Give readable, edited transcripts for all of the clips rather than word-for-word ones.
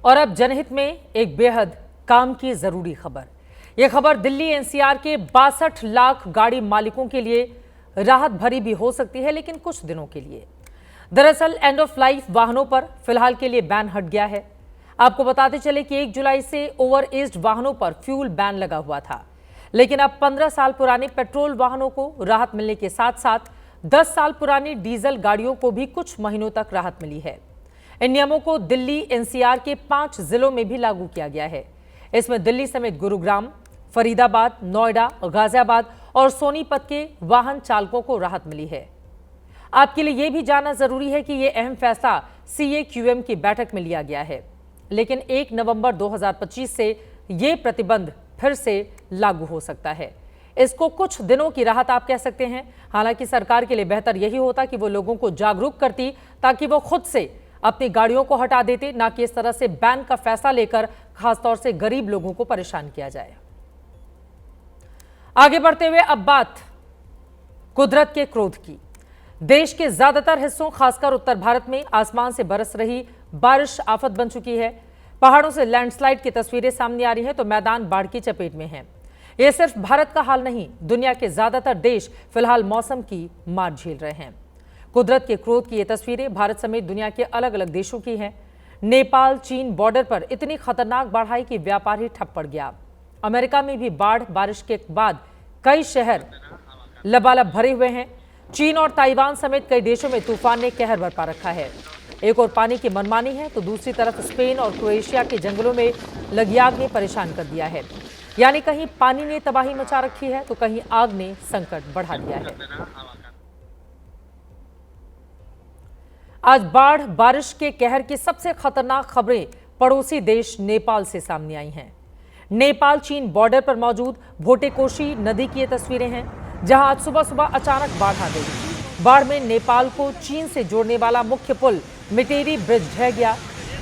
और अब जनहित में एक बेहद काम की जरूरी खबर। यह खबर दिल्ली एनसीआर के 62 लाख गाड़ी मालिकों के लिए राहत भरी भी हो सकती है, लेकिन कुछ दिनों के लिए। दरअसल एंड ऑफ लाइफ वाहनों पर फिलहाल के लिए बैन हट गया है। आपको बताते चले कि 1 जुलाई से ओवर एज्ड वाहनों पर फ्यूल बैन लगा हुआ था, लेकिन अब 15 साल पुराने पेट्रोल वाहनों को राहत मिलने के साथ साथ 10 साल पुरानी डीजल गाड़ियों को भी कुछ महीनों तक राहत मिली है। इन नियमों को दिल्ली एनसीआर के 5 जिलों में भी लागू किया गया है। इसमें दिल्ली समेत गुरुग्राम, फरीदाबाद, नोएडा, गाजियाबाद और सोनीपत के वाहन चालकों को राहत मिली है। आपके लिए यह भी जानना जरूरी है कि यह अहम फैसला CAQM की बैठक में लिया गया है, लेकिन 1 नवंबर 2025 से यह प्रतिबंध फिर से लागू हो सकता है। इसको कुछ दिनों की राहत आप कह सकते हैं। हालांकि सरकार के लिए बेहतर यही होता कि वो लोगों को जागरूक करती, ताकि वो खुद से अपनी गाड़ियों को हटा देते, ना कि इस तरह से बैन का फैसला लेकर खासतौर से गरीब लोगों को परेशान किया जाए। आगे बढ़ते हुए अब बात कुदरत के क्रोध की। देश के ज्यादातर हिस्सों, खासकर उत्तर भारत में आसमान से बरस रही बारिश आफत बन चुकी है। पहाड़ों से लैंडस्लाइड की तस्वीरें सामने आ रही हैं, तो मैदान बाढ़ की चपेट में हैं। यह सिर्फ भारत का हाल नहीं, दुनिया के ज्यादातर देश फिलहाल मौसम की मार झेल रहे हैं। कुदरत के क्रोध की ये तस्वीरें भारत समेत दुनिया के अलग अलग देशों की हैं। नेपाल चीन बॉर्डर पर इतनी खतरनाक बाढ़ आई कि व्यापार ही ठप पड़ गया। अमेरिका में भी बाढ़ बारिश के बाद कई शहर लबालब भरे हुए हैं। चीन और ताइवान समेत कई देशों में तूफान ने कहर बरपा रखा है। एक और पानी की मनमानी है, तो दूसरी तरफ स्पेन और क्रोएशिया के जंगलों में लगी आग ने परेशान कर दिया है। यानी कहीं पानी ने तबाही मचा रखी है, तो कहीं आग ने संकट बढ़ा दिया है। आज बाढ़ बारिश के कहर की सबसे खतरनाक खबरें पड़ोसी देश नेपाल से सामने आई हैं। नेपाल चीन बॉर्डर पर मौजूद भोटेकोशी नदी की ये तस्वीरें हैं, जहां आज सुबह सुबह अचानक बाढ़ आ गई। बाढ़ में नेपाल को चीन से जोड़ने वाला मुख्य पुल मिटेरी ब्रिज ढह गया।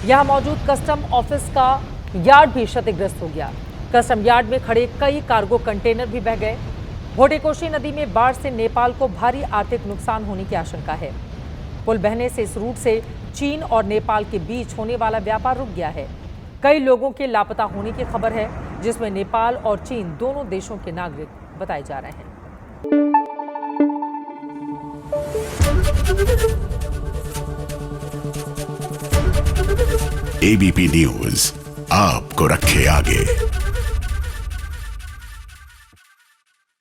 यहां मौजूद कस्टम ऑफिस का यार्ड भी क्षतिग्रस्त हो गया। कस्टम यार्ड में खड़े कई कार्गो कंटेनर भी बह गए। भोटेकोशी नदी में बाढ़ से नेपाल को भारी आर्थिक नुकसान होने की आशंका है। पुल बहने से इस रूट से चीन और नेपाल के बीच होने वाला व्यापार रुक गया है। कई लोगों के लापता होने की खबर है, जिसमें नेपाल और चीन दोनों देशों के नागरिक बताए जा रहे हैं। ABP न्यूज आपको रखे आगे।